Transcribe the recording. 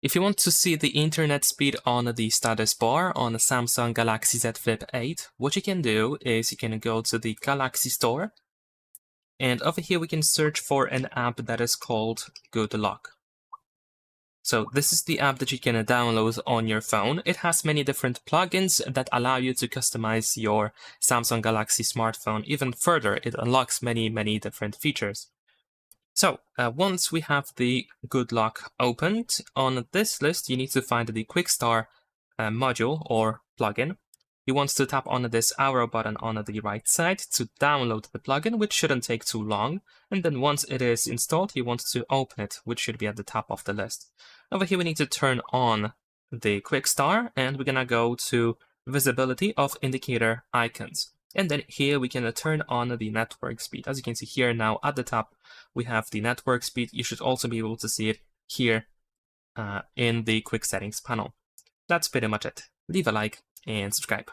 If you want to see the internet speed on the status bar on the Samsung Galaxy Z Flip 8, what you can do is you can go to the Galaxy Store, and over here we can search for an app that is called Good Lock. So this is the app that you can download on your phone. It has many different plugins that allow you to customize your Samsung Galaxy smartphone even further. It unlocks many different features. So once we have the Good Lock opened, on this list you need to find the QuickStar module or plugin. You want to tap on this arrow button on the right side to download the plugin, which shouldn't take too long. And then once it is installed, you want to open it, which should be at the top of the list. Over here we need to turn on the QuickStar, and we're gonna go to visibility of indicator icons. And then here we can turn on the network speed. As you can see here now at the top, we have the network speed. You should also be able to see it here in the quick settings panel. That's pretty much it. Leave a like and subscribe.